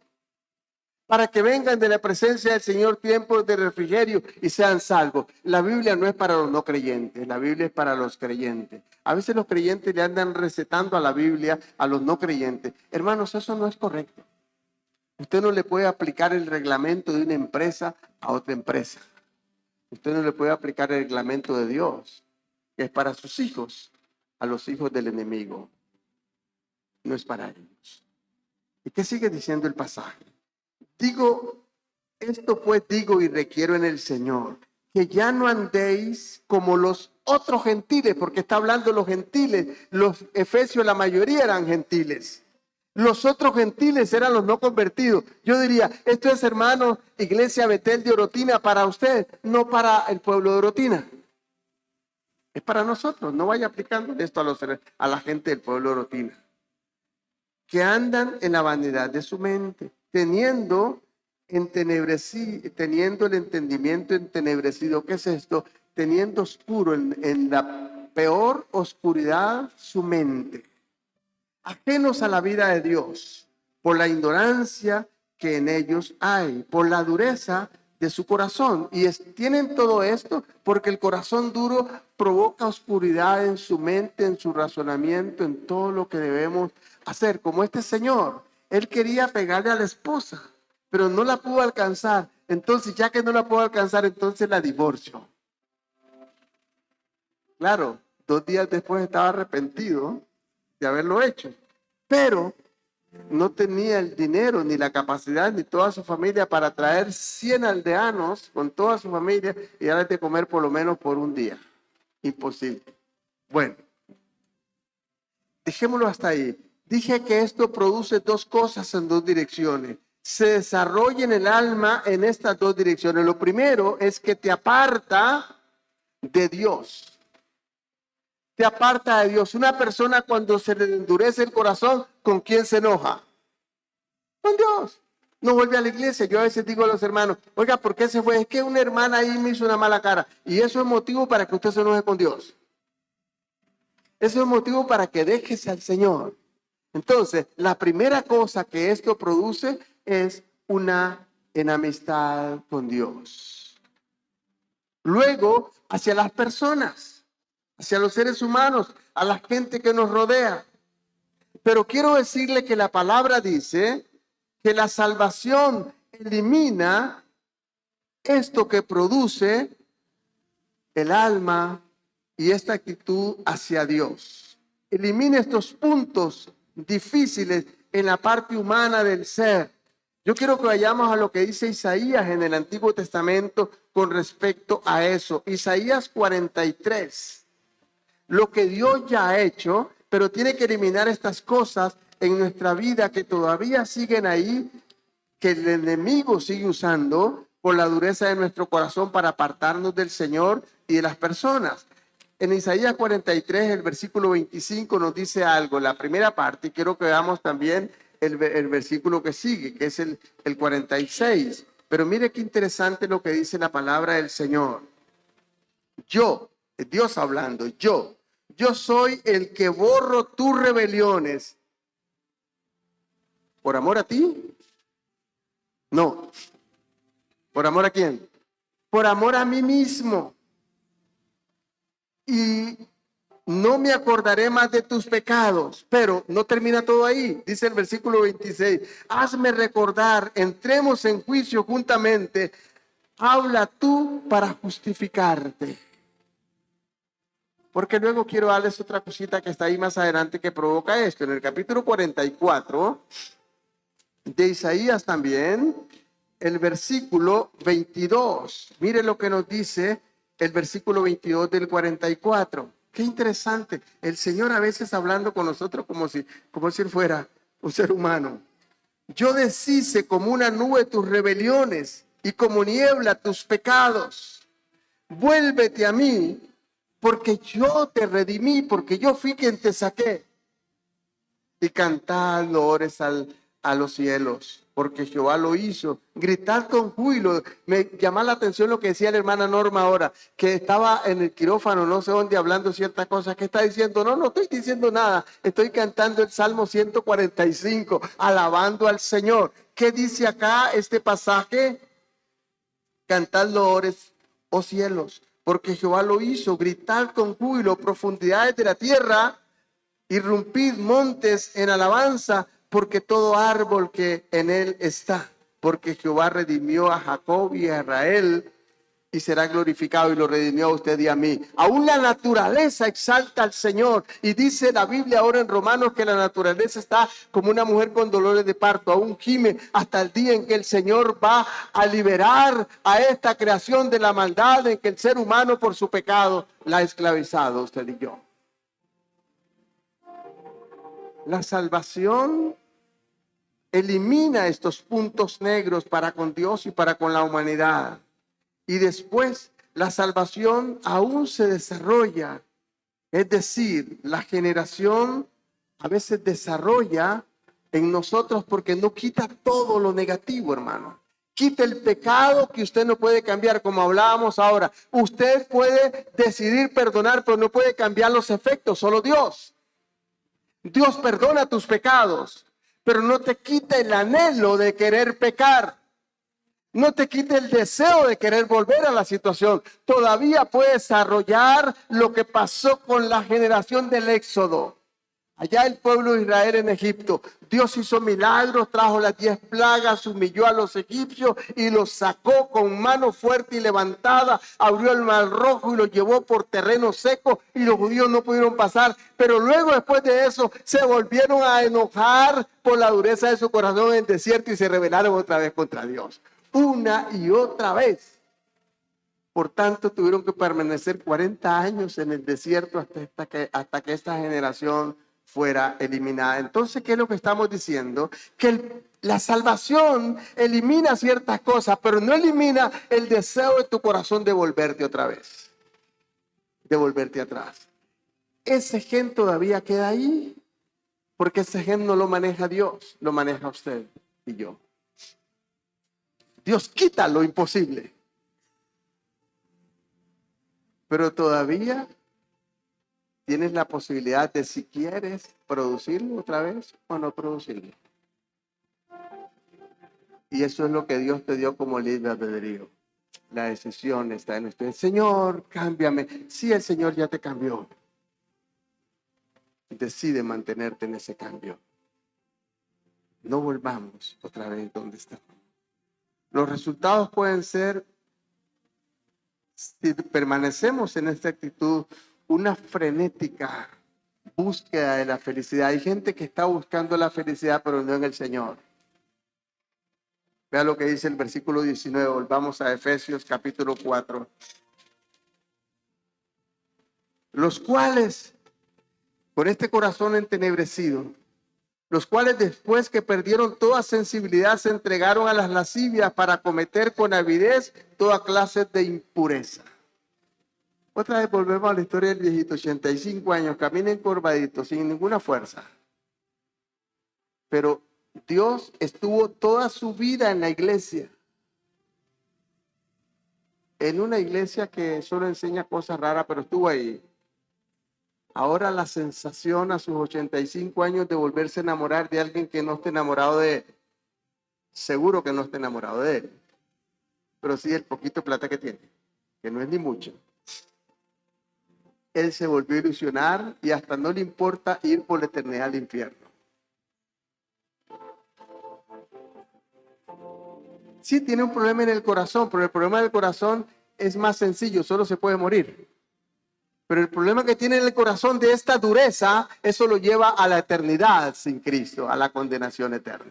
para que vengan de la presencia del Señor tiempos de refrigerio y sean salvos. La Biblia no es para los no creyentes, la Biblia es para los creyentes. A veces los creyentes le andan recetando a la Biblia a los no creyentes. Hermanos, eso no es correcto. Usted no le puede aplicar el reglamento de una empresa a otra empresa. Usted no le puede aplicar el reglamento de Dios, que es para sus hijos, a los hijos del enemigo. No es para ellos. ¿Y qué sigue diciendo el pasaje? Digo, esto pues digo y requiero en el Señor, que ya no andéis como los otros gentiles, porque está hablando de los gentiles. Los efesios, la mayoría eran gentiles. Los otros gentiles eran los no convertidos. Yo diría, esto es, hermano, Iglesia Betel de Orotina, para usted, no para el pueblo de Orotina. Es para nosotros. No vaya aplicando esto a la gente del pueblo de Orotina, que andan en la vanidad de su mente, teniendo el entendimiento entenebrecido. ¿Qué es esto? Teniendo oscuro en la peor oscuridad su mente, ajenos a la vida de Dios, por la ignorancia que en ellos hay, por la dureza de su corazón. Y tienen todo esto porque el corazón duro provoca oscuridad en su mente, en su razonamiento, en todo lo que debemos hacer. Como este señor, él quería pegarle a la esposa, pero no la pudo alcanzar. Entonces, ya que no la pudo alcanzar, entonces la divorció. Claro, 2 días después estaba arrepentido de haberlo hecho, pero no tenía el dinero, ni la capacidad, ni toda su familia para traer 100 aldeanos con toda su familia y darles de comer por lo menos por un día. Imposible. Bueno, dejémoslo hasta ahí. Dije que esto produce dos cosas en dos direcciones. Se desarrolla en el alma en estas dos direcciones. Lo primero es que te aparta de Dios. Te aparta de Dios. Una persona, cuando se le endurece el corazón, ¿con quién se enoja? Con Dios. No vuelve a la iglesia. Yo a veces digo a los hermanos, oiga, ¿por qué se fue? Es que una hermana ahí me hizo una mala cara. Y eso es motivo para que usted se enoje con Dios. Eso es motivo para que dejes al Señor. Entonces, la primera cosa que esto produce es una enemistad con Dios. Luego, hacia las personas, hacia los seres humanos, a la gente que nos rodea. Pero quiero decirle que la palabra dice que la salvación elimina esto que produce el alma y esta actitud hacia Dios. Elimina estos puntos difíciles en la parte humana del ser. Yo quiero que vayamos a lo que dice Isaías en el Antiguo Testamento con respecto a eso. Isaías 43. Lo que Dios ya ha hecho, pero tiene que eliminar estas cosas en nuestra vida que todavía siguen ahí, que el enemigo sigue usando por la dureza de nuestro corazón para apartarnos del Señor y de las personas. En Isaías 43, el versículo 25 nos dice algo, la primera parte, y quiero que veamos también el versículo que sigue, que es el 46. Pero mire qué interesante lo que dice la palabra del Señor. Yo, Dios hablando, yo soy el que borro tus rebeliones. ¿Por amor a ti? No. ¿Por amor a quién? Por amor a mí mismo. Y no me acordaré más de tus pecados. Pero no termina todo ahí. Dice el versículo 26. Hazme recordar, entremos en juicio juntamente. Habla tú para justificarte. porque luego quiero darles otra cosita que está ahí más adelante que provoca esto. En el capítulo 44 de Isaías también, el versículo 22. Mire lo que nos dice el versículo 22 del 44. Qué interesante. El Señor a veces hablando con nosotros como si él fuera un ser humano. Yo deshice como una nube tus rebeliones y como niebla tus pecados. Vuélvete a mí, porque yo te redimí, porque yo fui quien te saqué. Y cantad loores a los cielos, porque Jehová lo hizo. Gritad con júbilo. Me llama la atención lo que decía la hermana Norma ahora, que estaba en el quirófano, no sé dónde, hablando ciertas cosas. ¿Qué está diciendo? No, no estoy diciendo nada. Estoy cantando el Salmo 145, alabando al Señor. ¿Qué dice acá este pasaje? Cantad loores, oh cielos, porque Jehová lo hizo. Gritad con júbilo, profundidades de la tierra. Irrumpid montes en alabanza, porque todo árbol que en él está, porque Jehová redimió a Jacob y a Israel, y será glorificado, y lo redimió a usted y a mí. Aún la naturaleza exalta al Señor, y dice la Biblia ahora en Romanos que la naturaleza está como una mujer con dolores de parto, aún gime hasta el día en que el Señor va a liberar a esta creación de la maldad en que el ser humano por su pecado la ha esclavizado, usted y yo. La salvación elimina estos puntos negros para con Dios y para con la humanidad. Y después la salvación aún se desarrolla. Es decir, la generación a veces desarrolla en nosotros porque no quita todo lo negativo, hermano. Quita el pecado que usted no puede cambiar, como hablábamos ahora. Usted puede decidir perdonar, pero no puede cambiar los efectos, solo Dios. Dios perdona tus pecados, pero no te quita el anhelo de querer pecar. No te quita el deseo de querer volver a la situación. Todavía puedes desarrollar lo que pasó con la generación del Éxodo. Allá el pueblo de Israel en Egipto, Dios hizo milagros, trajo las 10 plagas, humilló a los egipcios y los sacó con mano fuerte y levantada, abrió el mar rojo y los llevó por terreno seco y los judíos no pudieron pasar. Pero luego después de eso se volvieron a enojar por la dureza de su corazón en el desierto y se rebelaron otra vez contra Dios. Una y otra vez. Por tanto, tuvieron que permanecer 40 años en el desierto hasta que esta generación fuera eliminada. Entonces, ¿qué es lo que estamos diciendo? Que la salvación elimina ciertas cosas, pero no elimina el deseo de tu corazón de volverte otra vez, de volverte atrás. Ese gen todavía queda ahí, porque ese gen no lo maneja Dios, lo maneja usted y yo. Dios quita lo imposible, pero todavía tienes la posibilidad de, si quieres, producirlo otra vez o no producirlo. Y eso es lo que Dios te dio como libre albedrío. La decisión está en usted. Señor, cámbiame. Sí, el Señor ya te cambió. Decide mantenerte en ese cambio. No volvamos otra vez donde estábamos. Los resultados pueden ser, si permanecemos en esta actitud, una frenética búsqueda de la felicidad. Hay gente que está buscando la felicidad, pero no en el Señor. Vea lo que dice el versículo 19. Volvamos a Efesios capítulo 4. Los cuales, con este corazón entenebrecido, los cuales después que perdieron toda sensibilidad se entregaron a las lascivias para cometer con avidez toda clase de impureza. Otra vez volvemos a la historia del viejito, 85 años, camina encorvadito, sin ninguna fuerza. Pero Dios estuvo toda su vida en la iglesia. En una iglesia que solo enseña cosas raras, pero estuvo ahí. Ahora la sensación a sus 85 años de volverse a enamorar de alguien que no esté enamorado de él. Seguro que no esté enamorado de él. Pero sí el poquito de plata que tiene, que no es ni mucho. Él se volvió a ilusionar y hasta no le importa ir por la eternidad al infierno. Sí tiene un problema en el corazón, pero el problema del corazón es más sencillo, solo se puede morir. Pero el problema que tiene en el corazón de esta dureza, eso lo lleva a la eternidad sin Cristo, a la condenación eterna.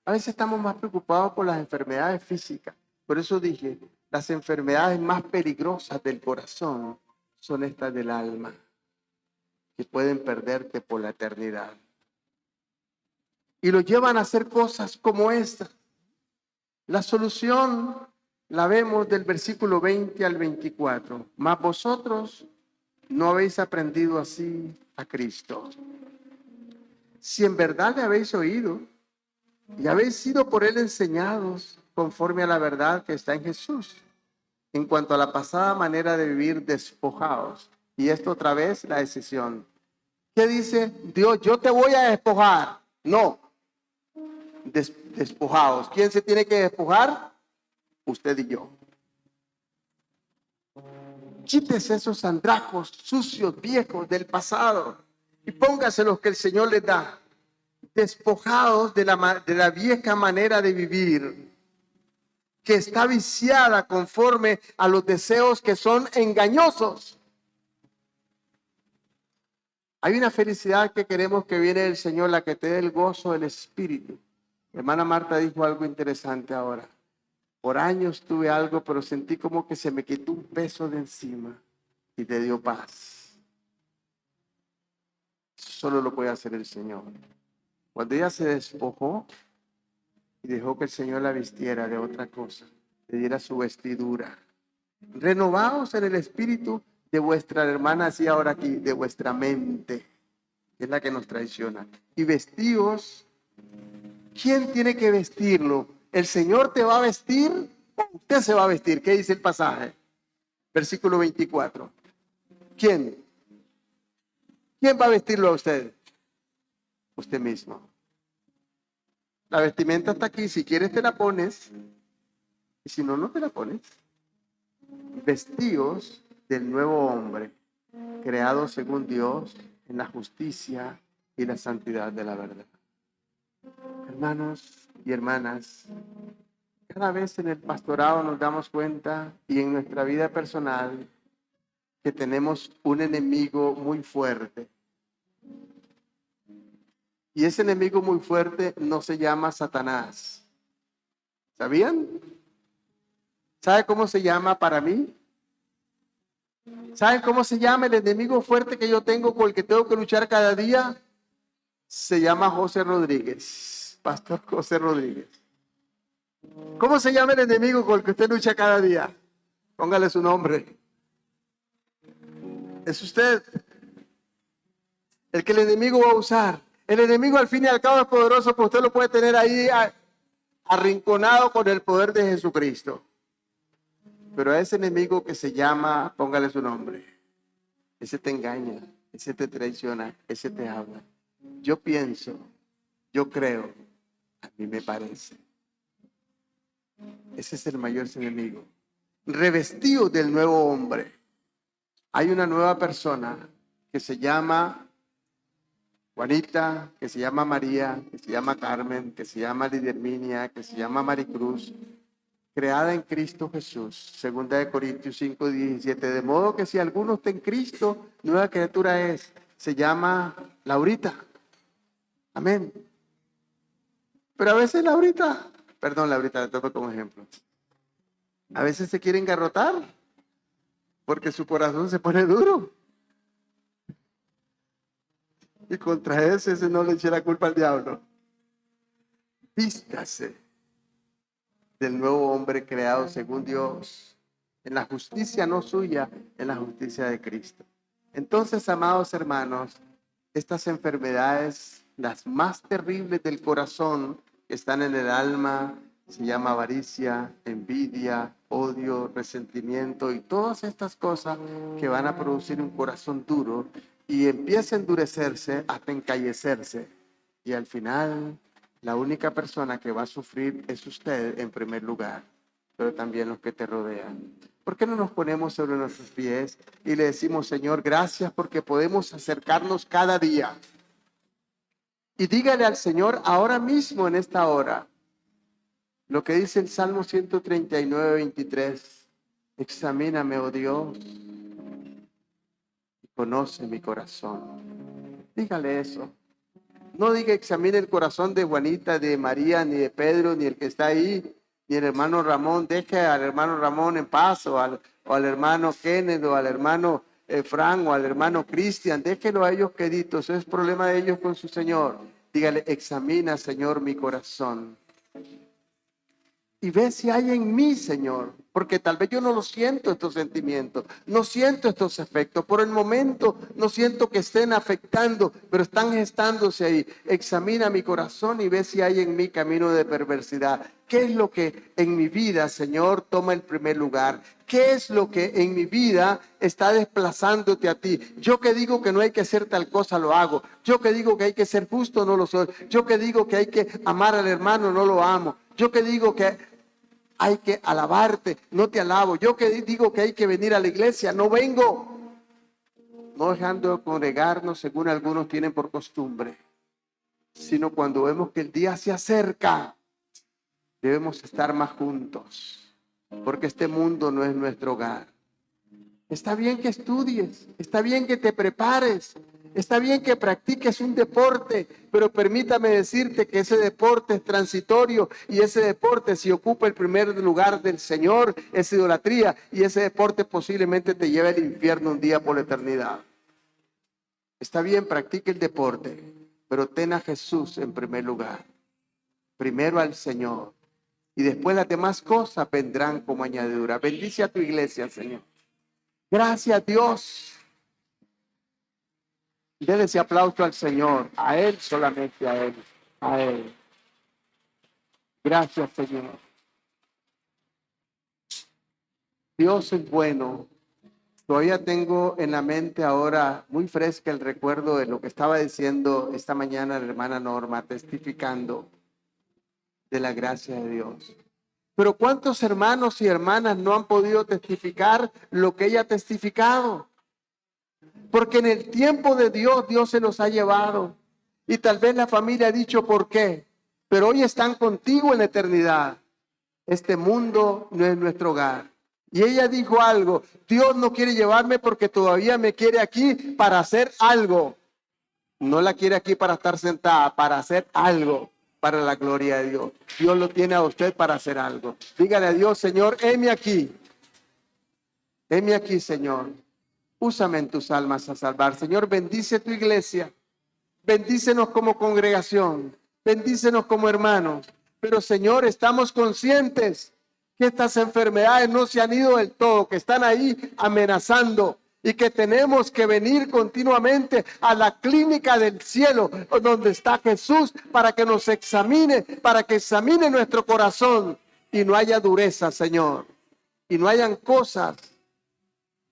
A veces estamos más preocupados por las enfermedades físicas. Por eso dije, las enfermedades más peligrosas del corazón son estas del alma, que pueden perderte por la eternidad. Y lo llevan a hacer cosas como esta. La solución la vemos del versículo 20 al 24. Mas vosotros no habéis aprendido así a Cristo. Si en verdad le habéis oído y habéis sido por él enseñados conforme a la verdad que está en Jesús, en cuanto a la pasada manera de vivir, despojaos. Y esto otra vez la decisión. ¿Qué dice Dios? Yo te voy a despojar. No. Despojaos. ¿Quién se tiene que despojar? Usted y yo. Quítese esos andrajos sucios, viejos del pasado y póngase los que el Señor les da. Despojados de la vieja manera de vivir, que está viciada conforme a los deseos que son engañosos. Hay una felicidad que queremos que viene del Señor, la que te dé el gozo del Espíritu. Hermana Marta dijo algo interesante ahora. Por años tuve algo, pero sentí como que se me quitó un peso de encima y te dio paz. Solo lo puede hacer el Señor. Cuando ella se despojó y dejó que el Señor la vistiera de otra cosa, le diera su vestidura. Renovaos en el espíritu de vuestra hermana, así ahora aquí, de vuestra mente, que es la que nos traiciona. Y vestíos. ¿Quién tiene que vestirlo? ¿El Señor te va a vestir? Usted se va a vestir. ¿Qué dice el pasaje? Versículo 24. ¿Quién? ¿Quién va a vestirlo a usted? Usted mismo. La vestimenta está aquí. Si quieres te la pones. Y si no, no te la pones. Vestíos del nuevo hombre, creado según Dios en la justicia y la santidad de la verdad. Hermanos y hermanas, cada vez en el pastorado nos damos cuenta y en nuestra vida personal que tenemos un enemigo muy fuerte. Y ese enemigo muy fuerte no se llama Satanás. ¿Sabían? ¿Sabe cómo se llama para mí? ¿Saben cómo se llama el enemigo fuerte que yo tengo con el que tengo que luchar cada día? Se llama José Rodríguez, Pastor José Rodríguez. ¿Cómo se llama el enemigo con el que usted lucha cada día? Póngale su nombre. Es usted el que el enemigo va a usar. El enemigo al fin y al cabo es poderoso, pero usted lo puede tener ahí arrinconado con el poder de Jesucristo. Pero a ese enemigo que se llama, póngale su nombre. Ese te engaña, ese te traiciona, ese te habla. Yo pienso, yo creo, a mí me parece. Ese es el mayor enemigo. Revestido del nuevo hombre. Hay una nueva persona que se llama Juanita, que se llama María, que se llama Carmen, que se llama Liderminia, que se llama Maricruz, creada en Cristo Jesús. Segunda de Corintios 5:17. De modo que si alguno está en Cristo, nueva criatura es. Se llama Laurita. Amén. Pero a veces Laurita, la tomo como ejemplo. A veces se quiere engarrotar porque su corazón se pone duro. Y contra ese no le eche la culpa al diablo. Vístase del nuevo hombre creado según Dios, en la justicia no suya, en la justicia de Cristo. Entonces, amados hermanos, estas enfermedades, las más terribles del corazón, que están en el alma, se llama avaricia, envidia, odio, resentimiento y todas estas cosas que van a producir un corazón duro y empieza a endurecerse hasta encallecerse. Y al final, la única persona que va a sufrir es usted en primer lugar, pero también los que te rodean. ¿Por qué no nos ponemos sobre nuestros pies y le decimos, Señor, gracias porque podemos acercarnos cada día? Y dígale al Señor ahora mismo en esta hora, lo que dice el Salmo 139:23, examíname, oh Dios, conoce mi corazón. Dígale eso. No diga examine el corazón de Juanita, de María, ni de Pedro, ni el que está ahí, ni el hermano Ramón. Deje al hermano Ramón en paz, o al hermano Kenneth, o al hermano Frank, o al hermano Cristian. Déjelo a ellos queditos. Eso es problema de ellos con su Señor. Dígale, examina, Señor, mi corazón. Y ve si hay en mí, Señor, porque tal vez yo no lo siento estos sentimientos, no siento estos efectos, por el momento no siento que estén afectando, pero están gestándose ahí. Examina mi corazón y ve si hay en mí camino de perversidad. ¿Qué es lo que en mi vida, Señor, toma el primer lugar? ¿Qué es lo que en mi vida está desplazándote a ti? Yo que digo que no hay que hacer tal cosa, lo hago. Yo que digo que hay que ser justo, no lo soy. Yo que digo que hay que amar al hermano, no lo amo. Yo que digo que hay que alabarte, no te alabo. Yo que digo que hay que venir a la iglesia, no vengo. No dejando de congregarnos según algunos tienen por costumbre, sino cuando vemos que el día se acerca, debemos estar más juntos, porque este mundo no es nuestro hogar. Está bien que estudies, está bien que te prepares, está bien que practiques un deporte, pero permítame decirte que ese deporte es transitorio y ese deporte, si ocupa el primer lugar del Señor, es idolatría, y ese deporte posiblemente te lleve al infierno un día por la eternidad. Está bien, practique el deporte, pero ten a Jesús en primer lugar, primero al Señor, y después las demás cosas vendrán como añadidura. Bendice a tu iglesia, Señor. Gracias, Dios. Dele ese aplauso al Señor, a Él solamente, a Él, a Él. Gracias, Señor. Dios es bueno. Todavía tengo en la mente ahora muy fresca el recuerdo de lo que estaba diciendo esta mañana la hermana Norma, testificando de la gracia de Dios. Pero ¿cuántos hermanos y hermanas no han podido testificar lo que ella ha testificado? Porque en el tiempo de Dios, Dios se los ha llevado. Y tal vez la familia ha dicho por qué. Pero hoy están contigo en la eternidad. Este mundo no es nuestro hogar. Y ella dijo algo. Dios no quiere llevarme porque todavía me quiere aquí para hacer algo. No la quiere aquí para estar sentada, para hacer algo para la gloria de Dios. Dios lo tiene a usted para hacer algo. Dígale a Dios, Señor, heme aquí. Heme aquí, Señor. Úsame en tus almas a salvar. Señor, bendice tu iglesia. Bendícenos como congregación. Bendícenos como hermanos. Pero, Señor, estamos conscientes que estas enfermedades no se han ido del todo, que están ahí amenazando y que tenemos que venir continuamente a la clínica del cielo donde está Jesús para que nos examine, para que examine nuestro corazón y no haya dureza, Señor. Y no hayan cosas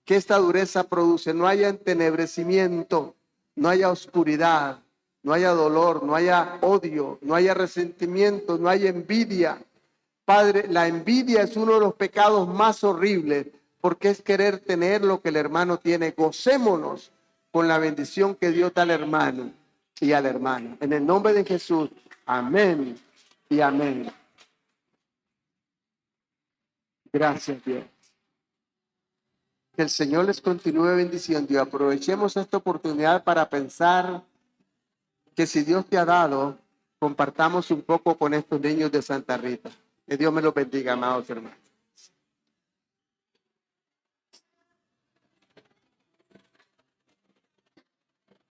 que esta dureza produce, no haya entenebrecimiento, no haya oscuridad, no haya dolor, no haya odio, no haya resentimiento, no haya envidia. Padre, la envidia es uno de los pecados más horribles porque es querer tener lo que el hermano tiene. Gocémonos con la bendición que Dios da al hermano y a la hermana. En el nombre de Jesús, amén y amén. Gracias, Dios. Que el Señor les continúe bendiciendo y aprovechemos esta oportunidad para pensar que si Dios te ha dado, compartamos un poco con estos niños de Santa Rita. Que Dios me los bendiga, amados hermanos.